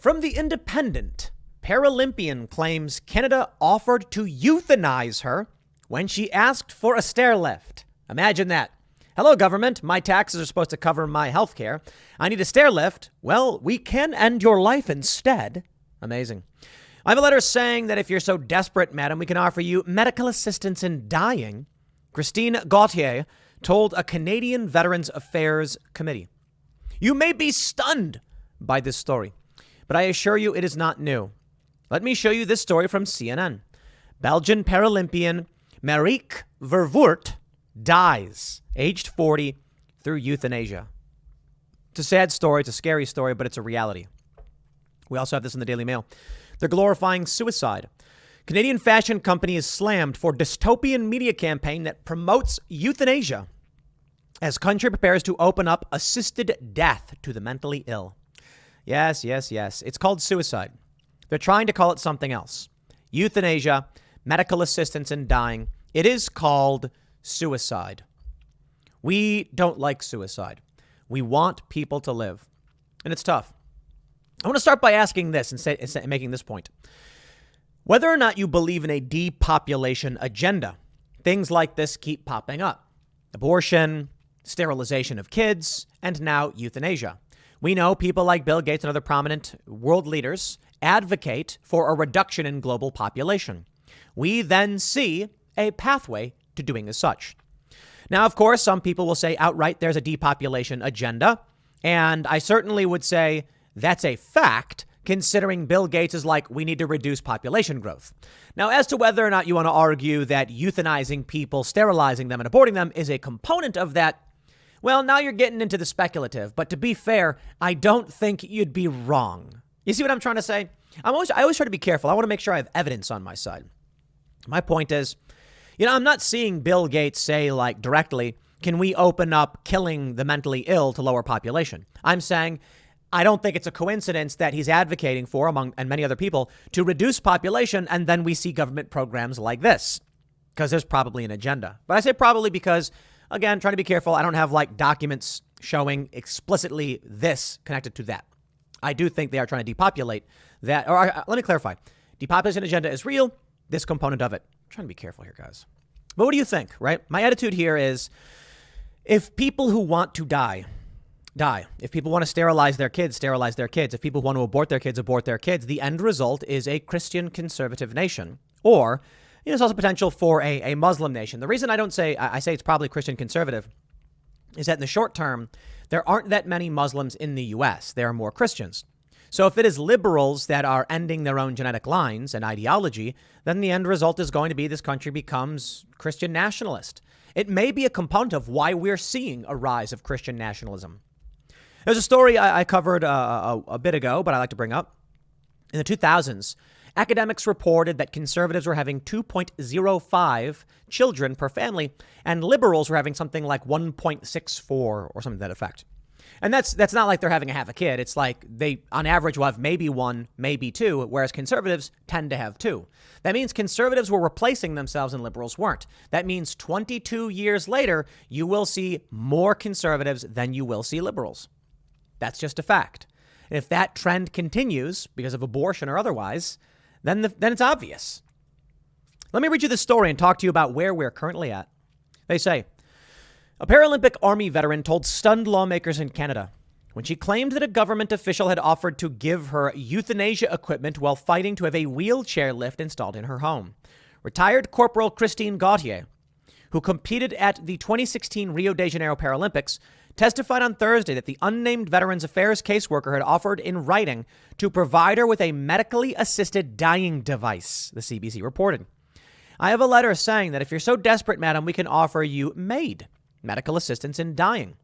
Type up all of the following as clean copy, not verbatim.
From The Independent, Paralympian claims Canada offered to euthanize her when she asked for a stair lift. Imagine that. Hello, government. My taxes are supposed to cover my health care. I need a stair lift. Well, we can end your life instead. Amazing. I have a letter saying that if you're so desperate, madam, we can offer you medical assistance in dying. Christine Gauthier told a Canadian Veterans Affairs Committee. You may be stunned by this story, but I assure you it is not new. Let me show you this story from CNN. Belgian Paralympian Marieke Vervoort dies, aged 40, through euthanasia. It's a sad story. It's a scary story, but it's a reality. We also have this in the Daily Mail. They're glorifying suicide. Canadian fashion company is slammed for dystopian media campaign that promotes euthanasia as country prepares to open up assisted death to the mentally ill. Yes. It's called suicide. They're trying to call it something else. Euthanasia, medical assistance in dying. It is called suicide. We don't like suicide. We want people to live. And it's tough. I want to start by asking this and making this point. Whether or not you believe in a depopulation agenda, things like this keep popping up. Abortion, sterilization of kids, and now euthanasia. We know people like Bill Gates and other prominent world leaders advocate for a reduction in global population. We then see a pathway to doing as such. Now, of course, some people will say outright there's a depopulation agenda. And I certainly would say that's a fact, considering Bill Gates is like, we need to reduce population growth. Now, as to whether or not you want to argue that euthanizing people, sterilizing them and aborting them is a component of that, well, now you're getting into the speculative. But to be fair, I don't think you'd be wrong. You see what I'm trying to say? I always try to be careful. I want to make sure I have evidence on my side. My point is, I'm not seeing Bill Gates say like directly, can we open up killing the mentally ill to lower population? I'm saying I don't think it's a coincidence that he's advocating for, among and many other people, to reduce population. And then we see government programs like this because there's probably an agenda. But I say probably because, again, trying to be careful. I don't have like documents showing explicitly this connected to that. I do think they are trying to depopulate that. Or let me clarify. Depopulation agenda is real. This component of it. I'm trying to be careful here, guys. But what do you think, right? My attitude here is if people who want to die. If people want to sterilize their kids. If people want to abort their kids. The end result is a Christian conservative nation. Or there's also potential for a Muslim nation. The reason I say it's probably Christian conservative is that in the short term, there aren't that many Muslims in the U.S. There are more Christians. So if it is liberals that are ending their own genetic lines and ideology, then the end result is going to be this country becomes Christian nationalist. It may be a component of why we're seeing a rise of Christian nationalism. There's a story I covered a bit ago, but I like to bring up. In the 2000s, academics reported that conservatives were having 2.05 children per family, and liberals were having something like 1.64 or something to that effect. And that's not like they're having half a kid. It's like they, on average, will have maybe one, maybe two, whereas conservatives tend to have two. That means conservatives were replacing themselves and liberals weren't. That means 22 years later, you will see more conservatives than you will see liberals. That's just a fact. And if that trend continues because of abortion or otherwise, then it's obvious. Let me read you this story and talk to you about where we're currently at. They say, a Paralympic Army veteran told stunned lawmakers in Canada when she claimed that a government official had offered to give her euthanasia equipment while fighting to have a wheelchair lift installed in her home. Retired Corporal Christine Gauthier, who competed at the 2016 Rio de Janeiro Paralympics, testified on Thursday that the unnamed Veterans Affairs caseworker had offered in writing to provide her with a medically assisted dying device, the CBC reported. I have a letter saying that if you're so desperate, madam, we can offer you MAID, medical assistance in dying.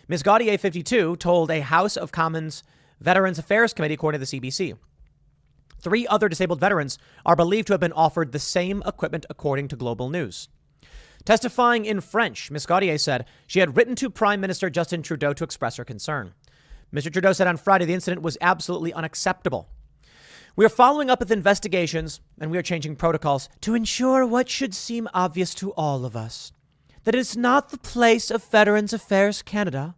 Ms. Gauthier, 52, told a House of Commons Veterans Affairs Committee, according to the CBC. 3 other disabled veterans are believed to have been offered the same equipment, according to Global News. Testifying in French, Ms. Gauthier said she had written to Prime Minister Justin Trudeau to express her concern. Mr. Trudeau said on Friday the incident was absolutely unacceptable. We are following up with investigations and we are changing protocols to ensure what should seem obvious to all of us, that it is not the place of Veterans Affairs Canada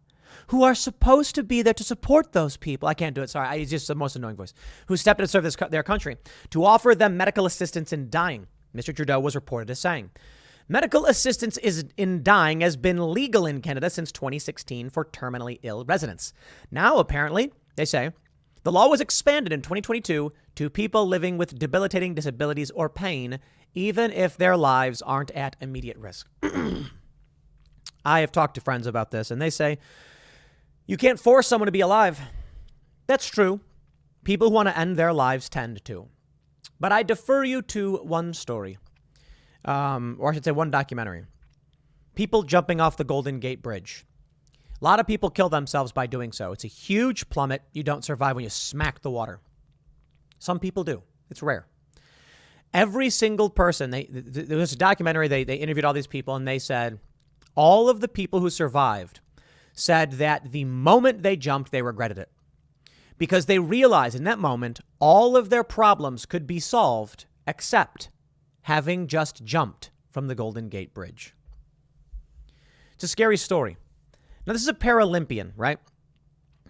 who are supposed to be there to support those people. I can't do it. Sorry. It's just the most annoying voice. Who stepped in to serve their country to offer them medical assistance in dying. Mr. Trudeau was reported as saying, medical assistance in dying has been legal in Canada since 2016 for terminally ill residents. Now, apparently, they say, the law was expanded in 2022 to people living with debilitating disabilities or pain, even if their lives aren't at immediate risk. I have talked to friends about this, and they say, you can't force someone to be alive. That's true. People who want to end their lives tend to. But I defer you to one story, or I should say one documentary. People jumping off the Golden Gate Bridge. A lot of people kill themselves by doing so. It's a huge plummet. You don't survive when you smack the water. Some people do. It's rare. Every single person, there was a documentary, they interviewed all these people, and they said all of the people who survived said that the moment they jumped, they regretted it. Because they realized in that moment, all of their problems could be solved except having just jumped from the Golden Gate Bridge. It's a scary story. Now, this is a Paralympian, right?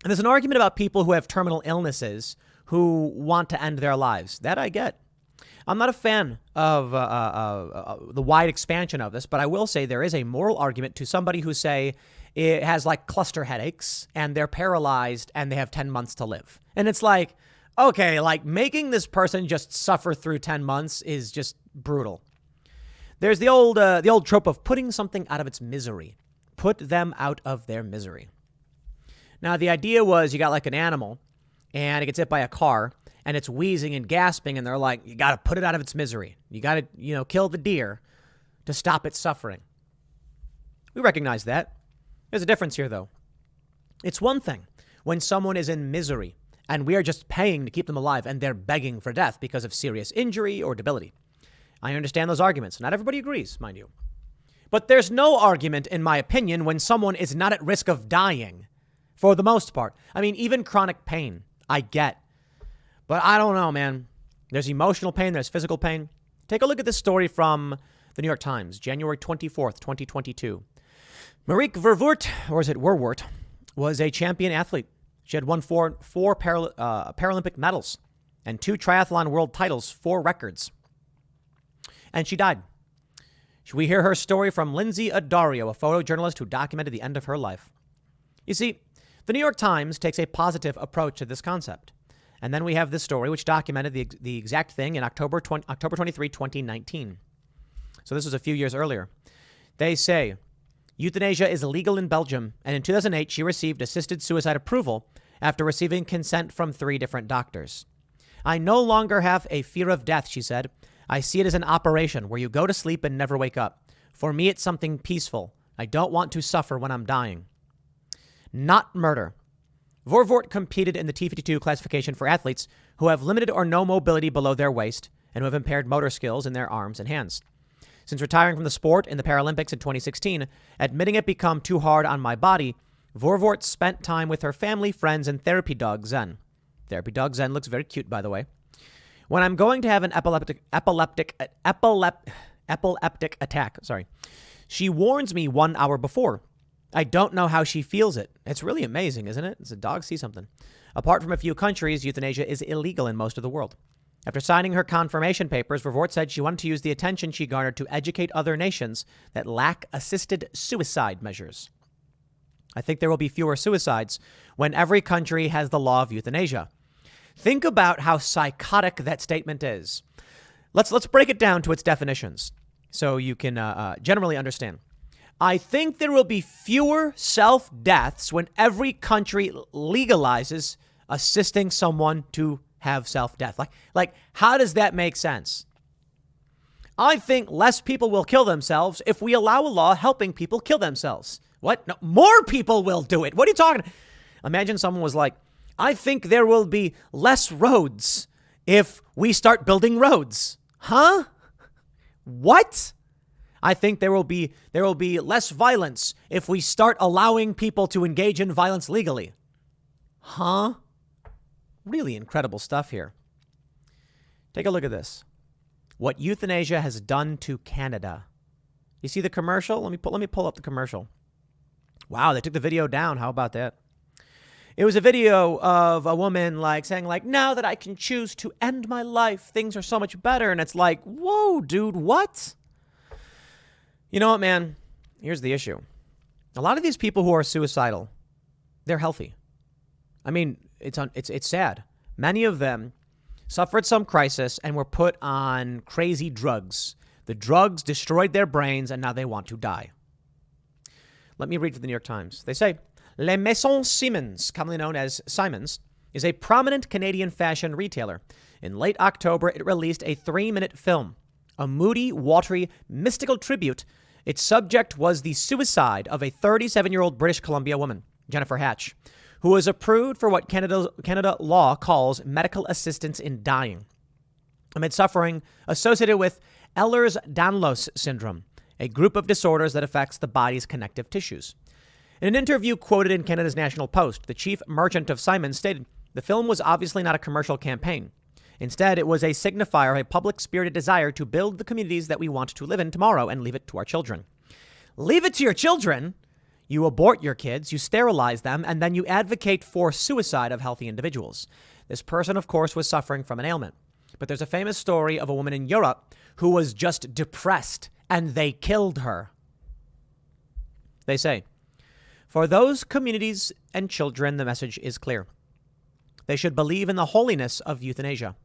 And there's an argument about people who have terminal illnesses who want to end their lives. That I get. I'm not a fan of the wide expansion of this, but I will say there is a moral argument to somebody who, say, it has like cluster headaches and they're paralyzed and they have 10 months to live. And it's like, okay, like making this person just suffer through 10 months is just brutal. There's the old trope of putting something out of its misery. Put them out of their misery. Now, the idea was you got like an animal and it gets hit by a car and it's wheezing and gasping and they're like, you got to put it out of its misery. You got to, kill the deer to stop its suffering. We recognize that. There's a difference here, though. It's one thing when someone is in misery and we are just paying to keep them alive and they're begging for death because of serious injury or debility. I understand those arguments. Not everybody agrees, mind you. But there's no argument, in my opinion, when someone is not at risk of dying, for the most part. I mean, even chronic pain, I get. But I don't know, man. There's emotional pain, there's physical pain. Take a look at this story from the New York Times, January 24th, 2022. Marieke Verwoerd, or is it Werwort, was a champion athlete. She had won four Paralympic medals and 2 triathlon world titles, 4 records. And she died. We hear her story from Lindsay Addario, a photojournalist who documented the end of her life. You see, the New York Times takes a positive approach to this concept. And then we have this story, which documented the exact thing in October 23, 2019. So this was a few years earlier. They say, euthanasia is illegal in Belgium, and in 2008, she received assisted suicide approval after receiving consent from 3 different doctors. I no longer have a fear of death, she said. I see it as an operation where you go to sleep and never wake up. For me, it's something peaceful. I don't want to suffer when I'm dying. Not murder. Verwoerd competed in the T52 classification for athletes who have limited or no mobility below their waist and who have impaired motor skills in their arms and hands. Since retiring from the sport in the Paralympics in 2016, admitting it become too hard on my body, Verwoerd spent time with her family, friends, and therapy dog Zen. Therapy dog Zen looks very cute, by the way. When I'm going to have an epileptic attack, she warns me 1 hour before. I don't know how she feels it. It's really amazing, isn't it? It's a dog see something. Apart from a few countries, euthanasia is illegal in most of the world. After signing her confirmation papers, Verwoerd said she wanted to use the attention she garnered to educate other nations that lack assisted suicide measures. I think there will be fewer suicides when every country has the law of euthanasia. Think about how psychotic that statement is. Let's break it down to its definitions so you can generally understand. I think there will be fewer self-deaths when every country legalizes assisting someone to have self-death. Like, how does that make sense? I think less people will kill themselves if we allow a law helping people kill themselves. What? No, more people will do it. What are you talking about? Imagine someone was like, I think there will be less roads if we start building roads. Huh? What? I think there will be less violence if we start allowing people to engage in violence legally. Huh? Really incredible stuff here. Take a look at this. What euthanasia has done to Canada. You see the commercial? Let me pull up the commercial. Wow, they took the video down. How about that? It was a video of a woman saying now that I can choose to end my life, things are so much better. And it's like, whoa, dude, what? You know what, man? Here's the issue. A lot of these people who are suicidal, they're healthy. I mean, it's sad. Many of them suffered some crisis and were put on crazy drugs. The drugs destroyed their brains and now they want to die. Let me read from the New York Times. They say, Les Maisons Simons, commonly known as Simons, is a prominent Canadian fashion retailer. In late October, it released a 3-minute film, a moody, watery, mystical tribute. Its subject was the suicide of a 37-year-old British Columbia woman, Jennifer Hatch, who was approved for what Canada law calls medical assistance in dying, amid suffering associated with Ehlers-Danlos syndrome, a group of disorders that affects the body's connective tissues. In an interview quoted in Canada's National Post, the chief merchant of Simons stated, the film was obviously not a commercial campaign. Instead, it was a signifier of a public-spirited desire to build the communities that we want to live in tomorrow and leave it to our children. Leave it to your children? You abort your kids, you sterilize them, and then you advocate for suicide of healthy individuals. This person, of course, was suffering from an ailment. But there's a famous story of a woman in Europe who was just depressed, and they killed her. They say, for those communities and children, the message is clear. They should believe in the holiness of euthanasia.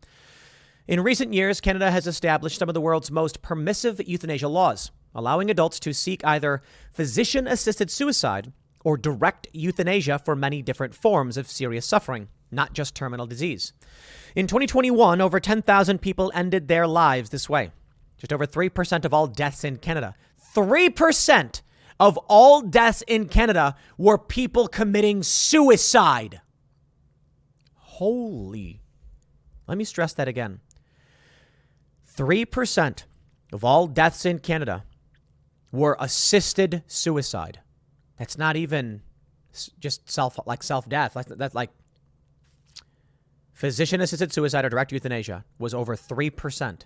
In recent years, Canada has established some of the world's most permissive euthanasia laws, allowing adults to seek either physician-assisted suicide or direct euthanasia for many different forms of serious suffering, not just terminal disease. In 2021, over 10,000 people ended their lives this way. Just over 3% of all deaths in Canada. 3% of all deaths in Canada were people committing suicide. Holy. Let me stress that again. 3% of all deaths in Canada were assisted suicide. That's not even just self-death. That's like physician-assisted suicide or direct euthanasia was over 3%.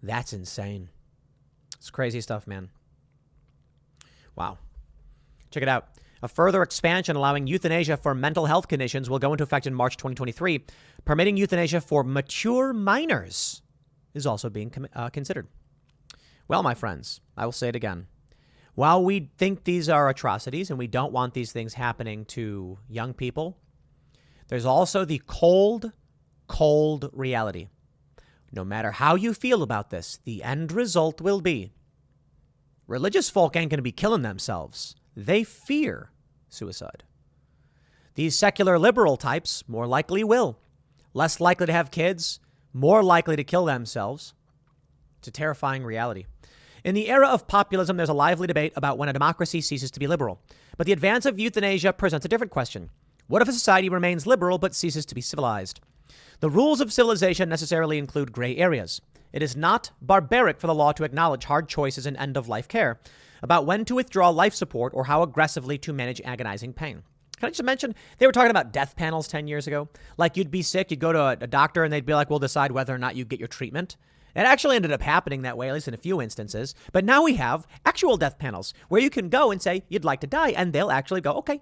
That's insane. It's crazy stuff, man. Wow. Check it out. A further expansion allowing euthanasia for mental health conditions will go into effect in March 2023. Permitting euthanasia for mature minors is also being considered. Well, my friends, I will say it again. While we think these are atrocities and we don't want these things happening to young people, there's also the cold, cold reality. No matter how you feel about this, the end result will be religious folk ain't going to be killing themselves. They fear suicide. These secular liberal types more likely will. Less likely to have kids, more likely to kill themselves. It's a terrifying reality. In the era of populism, there's a lively debate about when a democracy ceases to be liberal. But the advance of euthanasia presents a different question. What if a society remains liberal but ceases to be civilized? The rules of civilization necessarily include gray areas. It is not barbaric for the law to acknowledge hard choices in end-of-life care about when to withdraw life support or how aggressively to manage agonizing pain. Can I just mention, they were talking about death panels 10 years ago. Like you'd be sick, you'd go to a doctor and they'd be like, we'll decide whether or not you get your treatment. It actually ended up happening that way, at least in a few instances. But now we have actual death panels where you can go and say you'd like to die and they'll actually go, okay.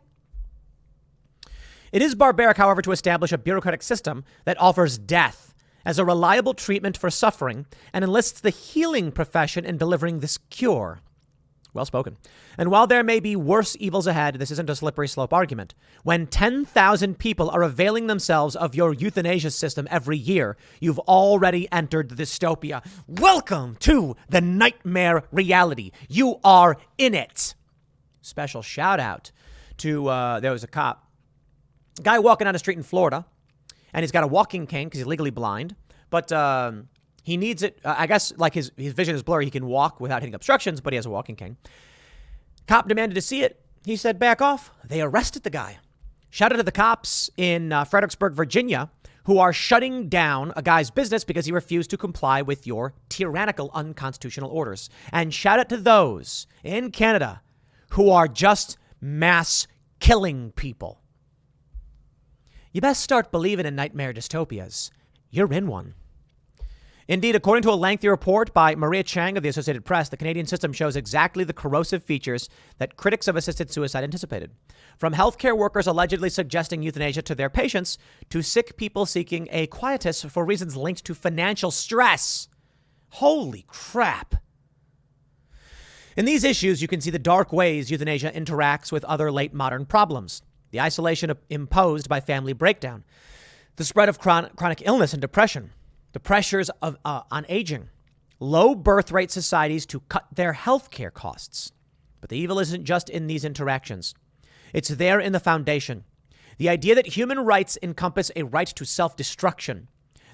It is barbaric, however, to establish a bureaucratic system that offers death as a reliable treatment for suffering and enlists the healing profession in delivering this cure. Well spoken. And while there may be worse evils ahead, this isn't a slippery slope argument. When 10,000 people are availing themselves of your euthanasia system every year, you've already entered the dystopia. Welcome to the nightmare reality. You are in it. Special shout out to, there was a guy walking down the street in Florida, and he's got a walking cane because he's legally blind, but he needs it. I guess like his vision is blurry. He can walk without hitting obstructions, but he has a walking cane. Cop demanded to see it. He said, back off. They arrested the guy. Shout out to the cops in Fredericksburg, Virginia, who are shutting down a guy's business because he refused to comply with your tyrannical unconstitutional orders. And shout out to those in Canada who are just mass killing people. You best start believing in nightmare dystopias. You're in one. Indeed, according to a lengthy report by Maria Chang of the Associated Press, the Canadian system shows exactly the corrosive features that critics of assisted suicide anticipated. From healthcare workers allegedly suggesting euthanasia to their patients, to sick people seeking a quietus for reasons linked to financial stress. Holy crap. In these issues, you can see the dark ways euthanasia interacts with other late modern problems. The isolation imposed by family breakdown, the spread of chronic illness and depression, the pressures on aging, low birth rate societies to cut their healthcare costs. But the evil isn't just in these interactions. It's there in the foundation. The idea that human rights encompass a right to self-destruction.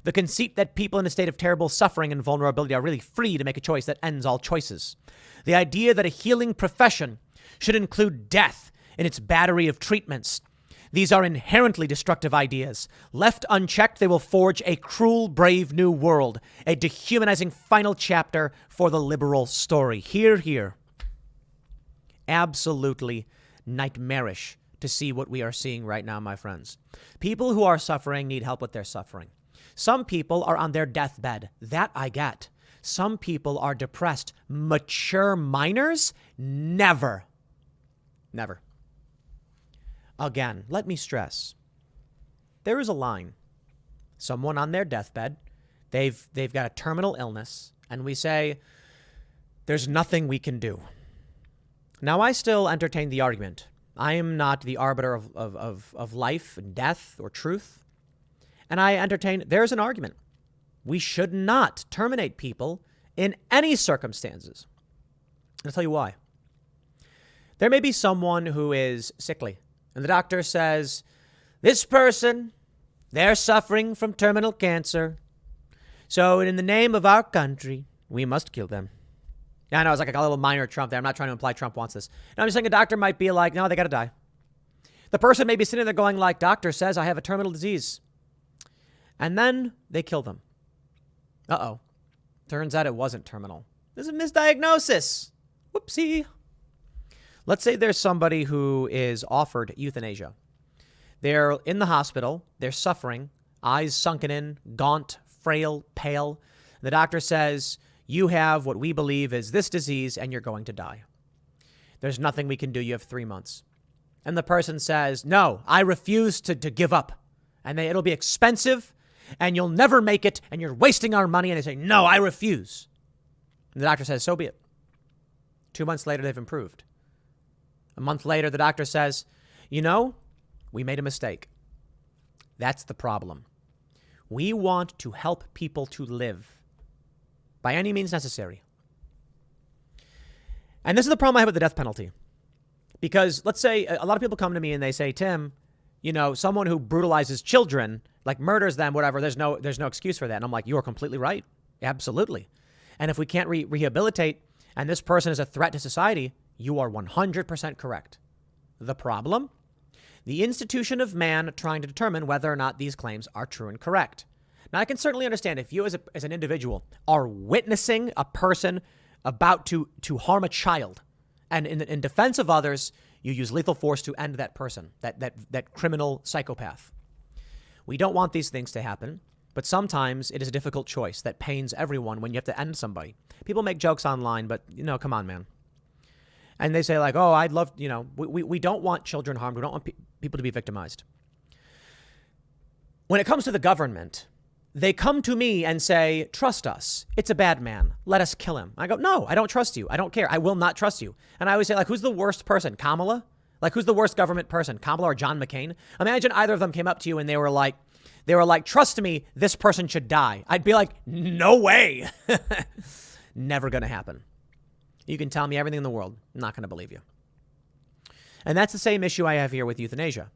The conceit that people in a state of terrible suffering and vulnerability are really free to make a choice that ends all choices. The idea that a healing profession should include death in its battery of treatments. These are inherently destructive ideas. Left unchecked, they will forge a cruel, brave new world, a dehumanizing final chapter for the liberal story. Hear, hear. Absolutely nightmarish to see what we are seeing right now, my friends. People who are suffering need help with their suffering. Some people are on their deathbed. That I get. Some people are depressed. Mature minors? Never. Never. Again, let me stress, there is a line. Someone on their deathbed, they've got a terminal illness, and we say, there's nothing we can do. Now, I still entertain the argument. I am not the arbiter of life and death or truth. And I entertain, there's an argument. We should not terminate people in any circumstances. I'll tell you why. There may be someone who is sickly. And the doctor says, this person, they're suffering from terminal cancer. So in the name of our country, we must kill them. Yeah, I know, it's like a little minor Trump there. I'm not trying to imply Trump wants this. No, I'm just saying a doctor might be like, no, they got to die. The person may be sitting there going like, doctor says I have a terminal disease. And then they kill them. Uh-oh. Turns out it wasn't terminal. This is a misdiagnosis. Whoopsie. Let's say there's somebody who is offered euthanasia. They're in the hospital. They're suffering, eyes sunken in, gaunt, frail, pale. The doctor says, you have what we believe is this disease and you're going to die. There's nothing we can do. You have 3 months. And the person says, no, I refuse to give up. And it'll be expensive and you'll never make it and you're wasting our money. And they say, no, I refuse. And the doctor says, so be it. 2 months later, they've improved. A month later, the doctor says, you know, we made a mistake. That's the problem. We want to help people to live by any means necessary. And this is the problem I have with the death penalty. Because let's say a lot of people come to me and they say, Tim, you know, someone who brutalizes children, like murders them, whatever, there's no excuse for that. And I'm like, you are completely right. Absolutely. And if we can't rehabilitate and this person is a threat to society, you are 100% correct. The problem? The institution of man trying to determine whether or not these claims are true and correct. Now, I can certainly understand if you as an individual are witnessing a person about to harm a child, and in defense of others, you use lethal force to end that person, that criminal psychopath. We don't want these things to happen, but sometimes it is a difficult choice that pains everyone when you have to end somebody. People make jokes online, but, you know, come on, man. And they say like, oh, I'd love, you know, we don't want children harmed. We don't want people to be victimized. When it comes to the government, they come to me and say, trust us. It's a bad man. Let us kill him. I go, no, I don't trust you. I don't care. I will not trust you. And I always say, like, who's the worst person? Kamala? Like, who's the worst government person? Kamala or John McCain? Imagine either of them came up to you and they were like, trust me, this person should die. I'd be like, no way. Never going to happen. You can tell me everything in the world. I'm not going to believe you. And that's the same issue I have here with euthanasia.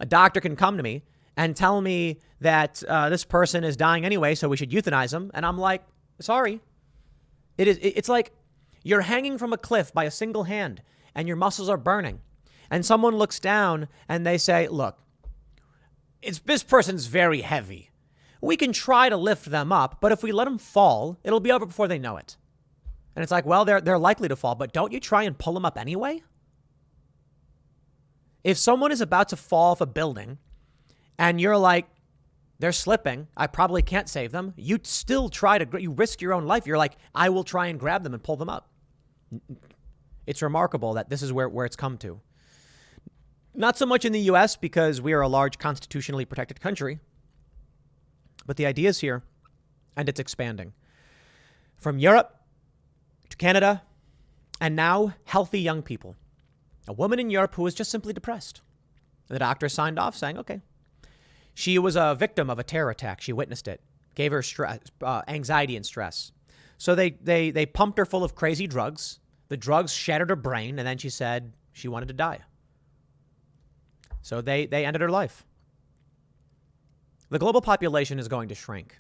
A doctor can come to me and tell me that this person is dying anyway, so we should euthanize them. And I'm like, sorry. It's like you're hanging from a cliff by a single hand and your muscles are burning. And someone looks down and they say, look, this person's very heavy. We can try to lift them up, but if we let them fall, it'll be over before they know it. And it's like, well, they're likely to fall, but don't you try and pull them up anyway? If someone is about to fall off a building and you're like, They're slipping. I probably can't save them. You still you risk your own life. You're like, I will try and grab them and pull them up. It's remarkable that this is where it's come to. Not so much in the U.S. because we are a large constitutionally protected country, but the idea is here, and it's expanding. From Europe to Canada, and now healthy young people. A woman in Europe who was just simply depressed. The doctor signed off saying, okay. She was a victim of a terror attack. She witnessed it. Gave her stress, anxiety and stress. So they pumped her full of crazy drugs. The drugs shattered her brain, and then she said she wanted to die. So they ended her life. The global population is going to shrink.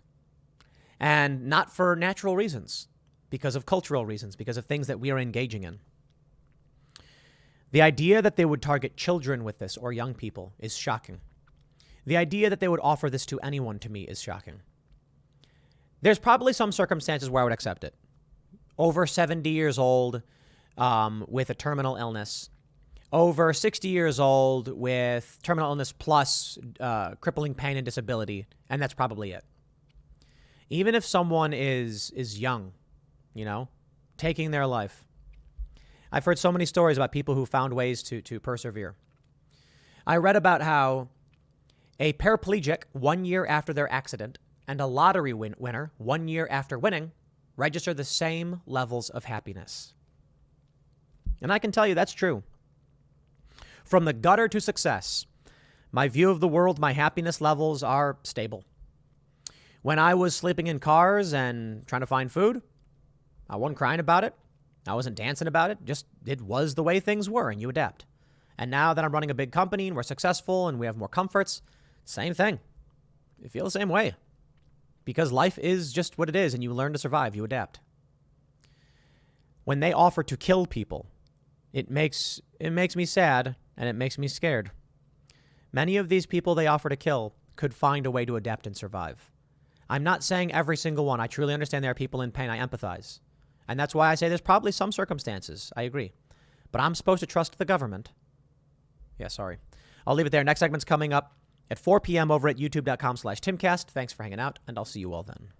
And not for natural reasons, because of cultural reasons, because of things that we are engaging in. The idea that they would target children with this or young people is shocking. The idea that they would offer this to anyone, to me, is shocking. There's probably some circumstances where I would accept it. Over 70 years old with a terminal illness. Over 60 years old with terminal illness plus crippling pain and disability. And that's probably it. Even if someone is young, taking their life. I've heard so many stories about people who found ways to persevere. I read about how a paraplegic 1 year after their accident and a lottery winner 1 year after winning register the same levels of happiness. And I can tell you that's true. From the gutter to success, my view of the world, my happiness levels are stable. When I was sleeping in cars and trying to find food, I wasn't crying about it. I wasn't dancing about it. Just it was the way things were, and you adapt. And now that I'm running a big company and we're successful and we have more comforts, same thing. You feel the same way. Because life is just what it is, and you learn to survive. You adapt. When they offer to kill people, it makes me sad, and it makes me scared. Many of these people they offer to kill could find a way to adapt and survive. I'm not saying every single one. I truly understand there are people in pain. I empathize. And that's why I say there's probably some circumstances. I agree. But I'm supposed to trust the government. Yeah, sorry. I'll leave it there. Next segment's coming up at 4 p.m. over at youtube.com/Timcast. Thanks for hanging out, and I'll see you all then.